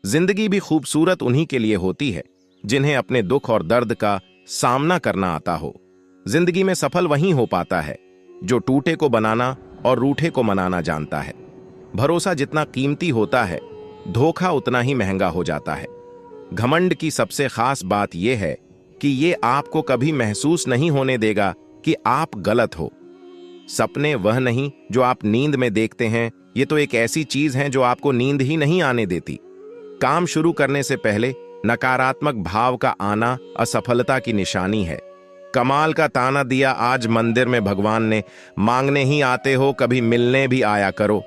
जिंदगी भी खूबसूरत उन्हीं के लिए होती है जिन्हें अपने दुख और दर्द का सामना करना आता हो। जिंदगी में सफल वही हो पाता है जो टूटे को बनाना और रूठे को मनाना जानता है। भरोसा जितना कीमती होता है, धोखा उतना ही महंगा हो जाता है। घमंड की सबसे खास बात यह है कि ये आपको कभी महसूस नहीं होने देगा कि आप गलत हो। सपने वह नहीं जो आप नींद में देखते हैं, ये तो एक ऐसी चीज है जो आपको नींद ही नहीं आने देती। काम शुरू करने से पहले नकारात्मक भाव का आना असफलता की निशानी है। कमाल का ताना दिया आज मंदिर में भगवान ने, मांगने ही आते हो कभी मिलने भी आया करो।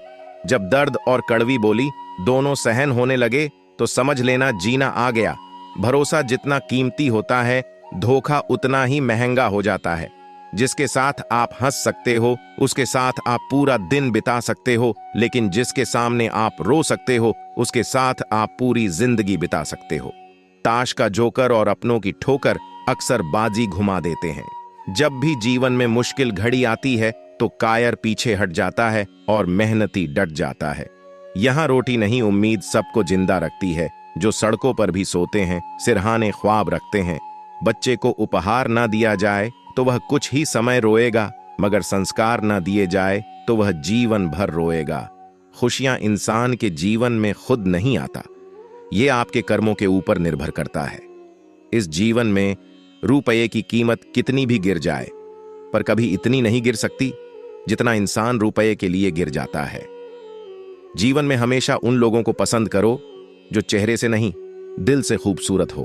जब दर्द और कड़वी बोली दोनों सहन होने लगे तो समझ लेना जीना आ गया। भरोसा जितना कीमती होता है, धोखा उतना ही महंगा हो जाता है। जिसके साथ आप हंस सकते हो, उसके साथ आप पूरा दिन बिता सकते हो, लेकिन जिसके सामने आप रो सकते हो, उसके साथ आप पूरी जिंदगी बिता सकते हो। ताश का जोकर और अपनों की ठोकर अक्सर बाजी घुमा देते हैं। जब भी जीवन में मुश्किल घड़ी आती है तो कायर पीछे हट जाता है और मेहनती डट जाता है। यहाँ रोटी नहीं उम्मीद सबको जिंदा रखती है। जो सड़कों पर भी सोते हैं, सिरहाने ख्वाब रखते हैं। बच्चे को उपहार ना दिया जाए तो वह कुछ ही समय रोएगा, मगर संस्कार ना दिए जाए तो वह जीवन भर रोएगा। खुशियां इंसान के जीवन में खुद नहीं आता, ये आपके कर्मों के ऊपर निर्भर करता है। इस जीवन में रुपये की कीमत कितनी भी गिर जाए, पर कभी इतनी नहीं गिर सकती जितना इंसान रुपये के लिए गिर जाता है। जीवन में हमेशा उन लोगों को पसंद करो जो चेहरे से नहीं, दिल से खूबसूरत हो।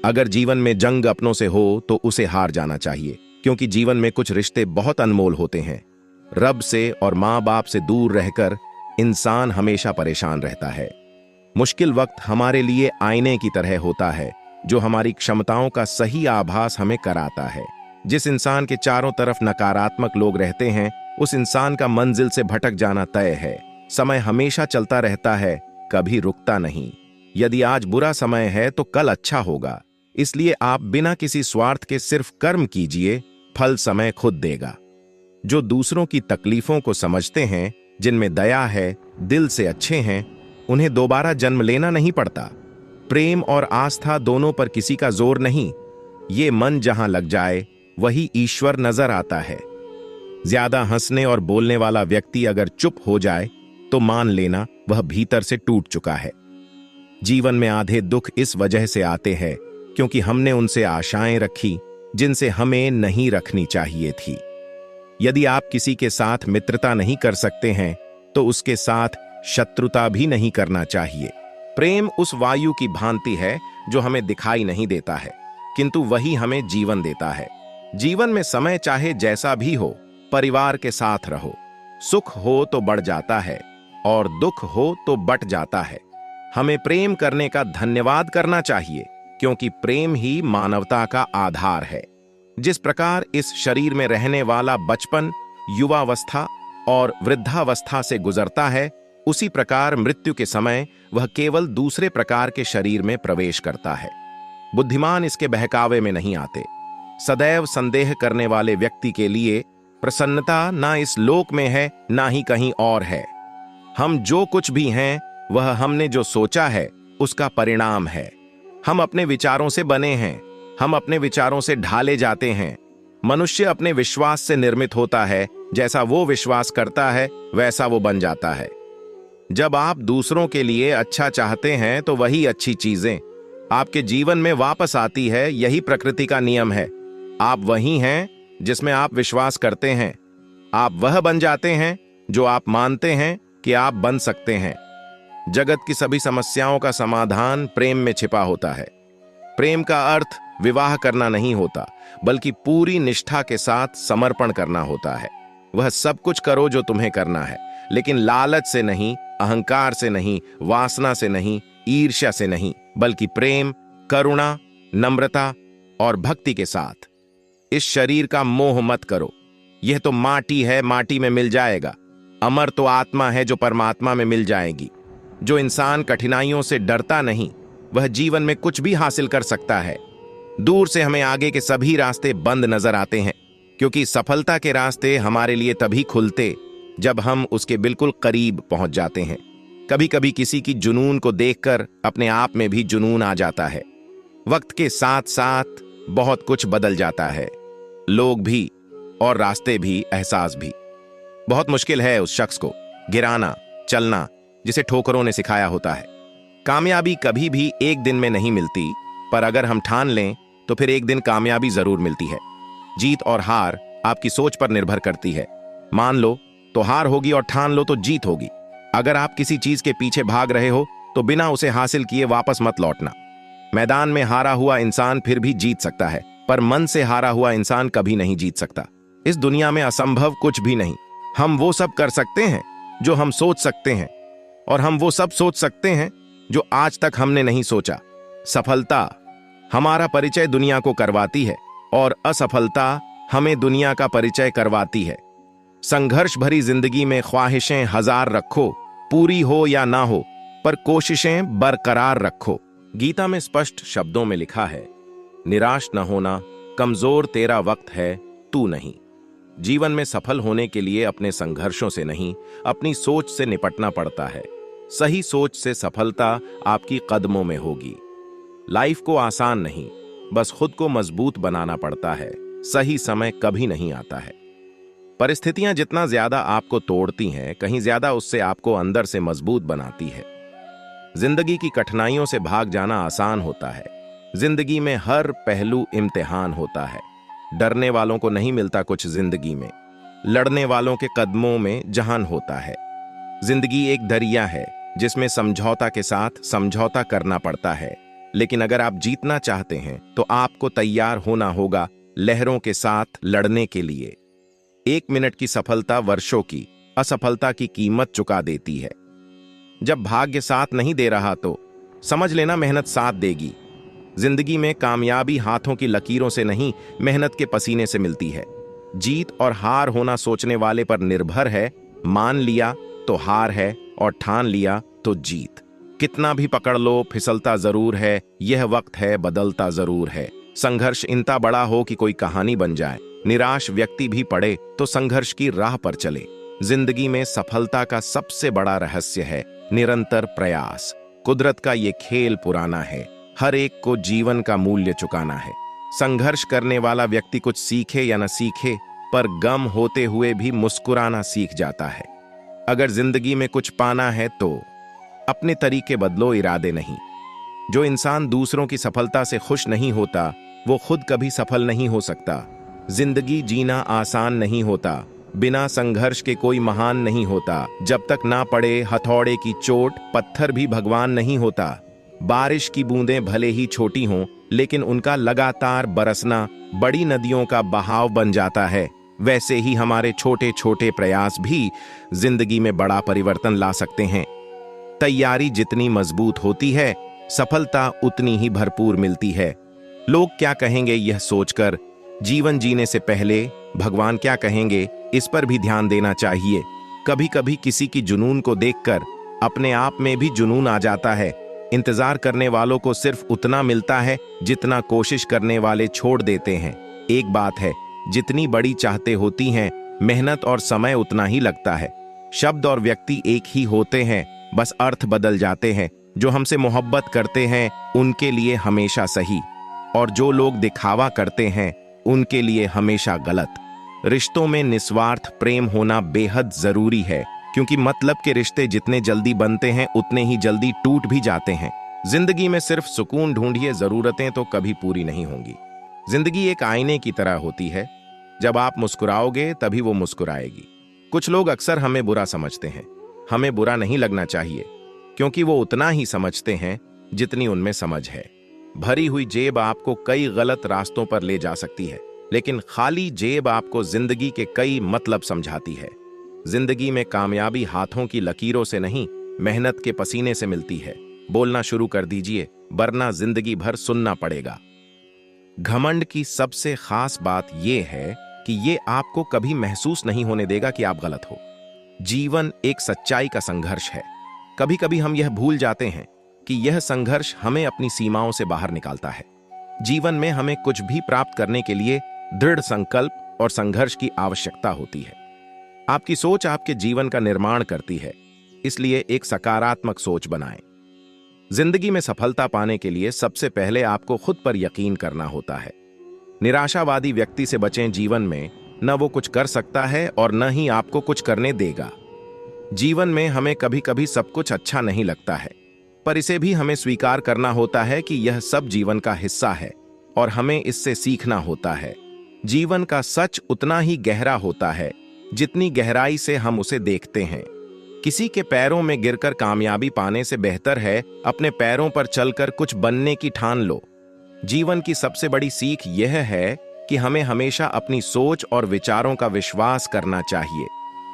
अगर जीवन में जंग अपनों से हो तो उसे हार जाना चाहिए, क्योंकि जीवन में कुछ रिश्ते बहुत अनमोल होते हैं। रब से और माँ बाप से दूर रहकर इंसान हमेशा परेशान रहता है। मुश्किल वक्त हमारे लिए आईने की तरह होता है, जो हमारी क्षमताओं का सही आभास हमें कराता है। जिस इंसान के चारों तरफ नकारात्मक लोग रहते हैं, उस इंसान का मंजिल से भटक जाना तय है। समय हमेशा चलता रहता है, कभी रुकता नहीं। यदि आज बुरा समय है तो कल अच्छा होगा। इसलिए आप बिना किसी स्वार्थ के सिर्फ कर्म कीजिए, फल समय खुद देगा। जो दूसरों की तकलीफों को समझते हैं, जिनमें दया है, दिल से अच्छे हैं, उन्हें दोबारा जन्म लेना नहीं पड़ता। प्रेम और आस्था दोनों पर किसी का जोर नहीं। ये मन जहां लग जाए वही ईश्वर नजर आता है। ज्यादा हंसने और बोलने वाला व्यक्ति अगर चुप हो जाए तो मान लेना वह भीतर से टूट चुका है। जीवन में आधे दुख इस वजह से आते हैं क्योंकि हमने उनसे आशाएं रखी जिनसे हमें नहीं रखनी चाहिए थी। यदि आप किसी के साथ मित्रता नहीं कर सकते हैं तो उसके साथ शत्रुता भी नहीं करना चाहिए। प्रेम उस वायु की भांति है जो हमें दिखाई नहीं देता है, किंतु वही हमें जीवन देता है। जीवन में समय चाहे जैसा भी हो, परिवार के साथ रहो। सुख हो तो बढ़ जाता है और दुख हो तो बट जाता है। हमें प्रेम करने का धन्यवाद करना चाहिए, क्योंकि प्रेम ही मानवता का आधार है। जिस प्रकार इस शरीर में रहने वाला बचपन, युवावस्था और वृद्धावस्था से गुजरता है, उसी प्रकार मृत्यु के समय वह केवल दूसरे प्रकार के शरीर में प्रवेश करता है। बुद्धिमान इसके बहकावे में नहीं आते। सदैव संदेह करने वाले व्यक्ति के लिए प्रसन्नता ना इस लोक में है, ना ही कहीं और है। हम जो कुछ भी हैं वह हमने जो सोचा है उसका परिणाम है। हम अपने विचारों से बने हैं, हम अपने विचारों से ढाले जाते हैं। मनुष्य अपने विश्वास से निर्मित होता है, जैसा वो विश्वास करता है वैसा वो बन जाता है। जब आप दूसरों के लिए अच्छा चाहते हैं तो वही अच्छी चीजें आपके जीवन में वापस आती है। यही प्रकृति का नियम है। आप वही हैं जिसमें आप विश्वास करते हैं। आप वह बन जाते हैं जो आप मानते हैं कि आप बन सकते हैं। जगत की सभी समस्याओं का समाधान प्रेम में छिपा होता है। प्रेम का अर्थ विवाह करना नहीं होता, बल्कि पूरी निष्ठा के साथ समर्पण करना होता है। वह सब कुछ करो जो तुम्हें करना है, लेकिन लालच से नहीं, अहंकार से नहीं, वासना से नहीं, ईर्ष्या से नहीं, बल्कि प्रेम, करुणा, नम्रता और भक्ति के साथ। इस शरीर का मोह मत करो। यह तो माटी है, माटी में मिल जाएगा। अमर तो आत्मा है जो परमात्मा में मिल जाएगी। जो इंसान कठिनाइयों से डरता नहीं, वह जीवन में कुछ भी हासिल कर सकता है। दूर से हमें आगे के सभी रास्ते बंद नजर आते हैं, क्योंकि सफलता के रास्ते हमारे लिए तभी खुलते जब हम उसके बिल्कुल करीब पहुंच जाते हैं। कभी कभी किसी की जुनून को देखकर अपने आप में भी जुनून आ जाता है। वक्त के साथ साथ बहुत कुछ बदल जाता है, लोग भी और रास्ते भी, एहसास भी। बहुत मुश्किल है उस शख्स को गिराना, चलना जिसे ठोकरों ने सिखाया होता है। कामयाबी कभी भी एक दिन में नहीं मिलती, पर अगर हम ठान लें तो फिर एक दिन कामयाबी जरूर मिलती है। जीत और हार आपकी सोच पर निर्भर करती है। मान लो तो हार होगी और ठान लो तो जीत होगी। अगर आप किसी चीज के पीछे भाग रहे हो तो बिना उसे हासिल किए वापस मत लौटना। मैदान में हारा हुआ इंसान फिर भी जीत सकता है, पर मन से हारा हुआ इंसान कभी नहीं जीत सकता। इस दुनिया में असंभव कुछ भी नहीं। हम वो सब कर सकते हैं जो हम सोच सकते हैं, और हम वो सब सोच सकते हैं जो आज तक हमने नहीं सोचा। सफलता हमारा परिचय दुनिया को करवाती है और असफलता हमें दुनिया का परिचय करवाती है। संघर्ष भरी जिंदगी में ख्वाहिशें हजार रखो, पूरी हो या ना हो, पर कोशिशें बरकरार रखो। गीता में स्पष्ट शब्दों में लिखा है, निराश न होना, कमजोर तेरा वक्त है, तू नहीं। जीवन में सफल होने के लिए अपने संघर्षों से नहीं, अपनी सोच से निपटना पड़ता है। सही सोच से सफलता आपकी कदमों में होगी। लाइफ को आसान नहीं, बस खुद को मजबूत बनाना पड़ता है। सही समय कभी नहीं आता है। परिस्थितियां जितना ज्यादा आपको तोड़ती हैं, कहीं ज्यादा उससे आपको अंदर से मजबूत बनाती है। जिंदगी की कठिनाइयों से भाग जाना आसान होता है। जिंदगी में हर पहलू इम्तिहान होता है। डरने वालों को नहीं मिलता कुछ जिंदगी में, लड़ने वालों के कदमों में जहान होता है। जिंदगी एक दरिया है जिसमें समझौता के साथ समझौता करना पड़ता है, लेकिन अगर आप जीतना चाहते हैं तो आपको तैयार होना होगा लहरों के साथ लड़ने के लिए। 1 मिनट की सफलता वर्षों की असफलता की कीमत चुका देती है। जब भाग्य साथ नहीं दे रहा तो समझ लेना मेहनत साथ देगी। जिंदगी में कामयाबी हाथों की लकीरों से नहीं, मेहनत के पसीने से मिलती है। जीत और हार होना सोचने वाले पर निर्भर है। मान लिया तो हार है और ठान लिया तो जीत। कितना भी पकड़ लो फिसलता जरूर है, यह वक्त है बदलता जरूर है। संघर्ष इतना बड़ा हो कि कोई कहानी बन जाए, निराश व्यक्ति भी पड़े तो संघर्ष की राह पर चले। जिंदगी में सफलता का सबसे बड़ा रहस्य है निरंतर प्रयास। कुदरत का ये खेल पुराना है, हर एक को जीवन का मूल्य चुकाना है। संघर्ष करने वाला व्यक्ति कुछ सीखे या न सीखे, पर गम होते हुए भी मुस्कुराना सीख जाता है। अगर जिंदगी में कुछ पाना है तो अपने तरीके बदलो, इरादे नहीं। जो इंसान दूसरों की सफलता से खुश नहीं होता वो खुद कभी सफल नहीं हो सकता। जिंदगी जीना आसान नहीं होता, बिना संघर्ष के कोई महान नहीं होता। जब तक ना पड़े हथौड़े की चोट, पत्थर भी भगवान नहीं होता। बारिश की बूंदें भले ही छोटी हों, लेकिन उनका लगातार बरसना बड़ी नदियों का बहाव बन जाता है। वैसे ही हमारे छोटे छोटे प्रयास भी जिंदगी में बड़ा परिवर्तन ला सकते हैं। तैयारी जितनी मजबूत होती है, सफलता उतनी ही भरपूर मिलती है। लोग क्या कहेंगे यह सोचकर जीवन जीने से पहले भगवान क्या कहेंगे इस पर भी ध्यान देना चाहिए। कभी कभी किसी की जुनून को देखकर अपने आप में भी जुनून आ जाता है। इंतजार करने वालों को सिर्फ उतना मिलता है जितना कोशिश करने वाले छोड़ देते हैं। एक बात है, जितनी बड़ी चाहते होती हैं, मेहनत और समय उतना ही लगता है। शब्द और व्यक्ति एक ही होते हैं, बस अर्थ बदल जाते हैं। जो हमसे मोहब्बत करते हैं उनके लिए हमेशा सही, और जो लोग दिखावा करते हैं उनके लिए हमेशा गलत। रिश्तों में निस्वार्थ प्रेम होना बेहद जरूरी है, क्योंकि मतलब के रिश्ते जितने जल्दी बनते हैं उतने ही जल्दी टूट भी जाते हैं। जिंदगी में सिर्फ सुकून ढूंढिए, जरूरतें तो कभी पूरी नहीं होंगी। जिंदगी एक आईने की तरह होती है, जब आप मुस्कुराओगे तभी वो मुस्कुराएगी। कुछ लोग अक्सर हमें बुरा समझते हैं। हमें बुरा नहीं लगना चाहिए, क्योंकि वो उतना ही समझते हैं जितनी उनमें समझ है। भरी हुई जेब आपको कई गलत रास्तों पर ले जा सकती है, लेकिन खाली जेब आपको जिंदगी के कई मतलब समझाती है। जिंदगी में कामयाबी हाथों की लकीरों से नहीं, मेहनत के पसीने से मिलती है। बोलना शुरू कर दीजिए, वरना जिंदगी भर सुनना पड़ेगा। घमंड की सबसे खास बात यह है कि ये आपको कभी महसूस नहीं होने देगा कि आप गलत हो। जीवन एक सच्चाई का संघर्ष है। कभी कभी हम यह भूल जाते हैं कि यह संघर्ष हमें अपनी सीमाओं से बाहर निकालता है। जीवन में हमें कुछ भी प्राप्त करने के लिए दृढ़ संकल्प और संघर्ष की आवश्यकता होती है। आपकी सोच आपके जीवन का निर्माण करती है। इसलिए एक सकारात्मक सोच बनाएं। जिंदगी में सफलता पाने के लिए सबसे पहले आपको खुद पर यकीन करना होता है। निराशावादी व्यक्ति से बचें। जीवन में न वो कुछ कर सकता है और न ही आपको कुछ करने देगा। जीवन में हमें कभी कभी सब कुछ अच्छा नहीं लगता है, पर इसे भी हमें स्वीकार करना होता है कि यह सब जीवन का हिस्सा है और हमें इससे सीखना होता है। जीवन का सच उतना ही गहरा होता है जितनी गहराई से हम उसे देखते हैं। किसी के पैरों में गिरकर कामयाबी पाने से बेहतर है अपने पैरों पर चलकर कुछ बनने की ठान लो। जीवन की सबसे बड़ी सीख यह है कि हमें हमेशा अपनी सोच और विचारों का विश्वास करना चाहिए।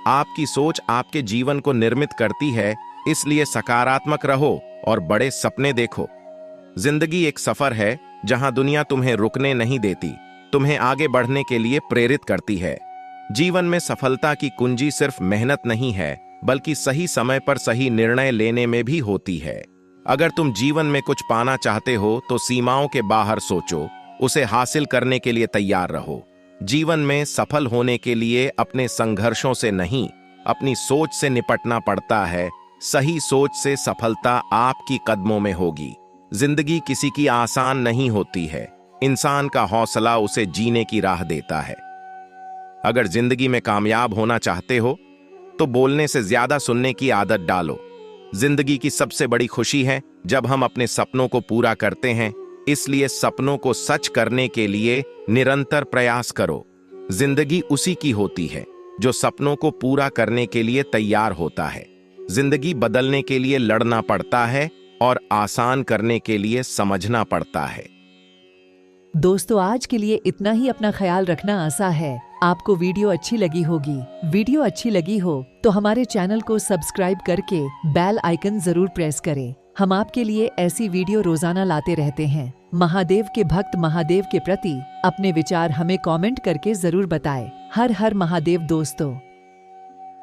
आपकी सोच आपके जीवन को निर्मित करती है, इसलिए सकारात्मक रहो और बड़े सपने देखो। जिंदगी एक सफर है जहां दुनिया तुम्हें रुकने नहीं देती, तुम्हें आगे बढ़ने के लिए प्रेरित करती है। जीवन में सफलता की कुंजी सिर्फ मेहनत नहीं है, बल्कि सही समय पर सही निर्णय लेने में भी होती है। अगर तुम जीवन में कुछ पाना चाहते हो तो सीमाओं के बाहर सोचो, उसे हासिल करने के लिए तैयार रहो। जीवन में सफल होने के लिए अपने संघर्षों से नहीं, अपनी सोच से निपटना पड़ता है। सही सोच से सफलता आपकी कदमों में होगी। जिंदगी किसी की आसान नहीं होती है, इंसान का हौसला उसे जीने की राह देता है। अगर जिंदगी में कामयाब होना चाहते हो तो बोलने से ज्यादा सुनने की आदत डालो। जिंदगी की सबसे बड़ी खुशी है जब हम अपने सपनों को पूरा करते हैं, इसलिए सपनों को सच करने के लिए निरंतर प्रयास करो। जिंदगी उसी की होती है जो सपनों को पूरा करने के लिए तैयार होता है। जिंदगी बदलने के लिए लड़ना पड़ता है और आसान करने के लिए समझना पड़ता है। दोस्तों, आज के लिए इतना ही। अपना ख्याल रखना आसान है। आपको वीडियो अच्छी लगी होगी। वीडियो अच्छी लगी हो तो हमारे चैनल को सब्सक्राइब करके बेल आइकन जरूर प्रेस करें। हम आपके लिए ऐसी वीडियो रोजाना लाते रहते हैं। महादेव के भक्त महादेव के प्रति अपने विचार हमें कमेंट करके जरूर बताएं। हर हर महादेव दोस्तों।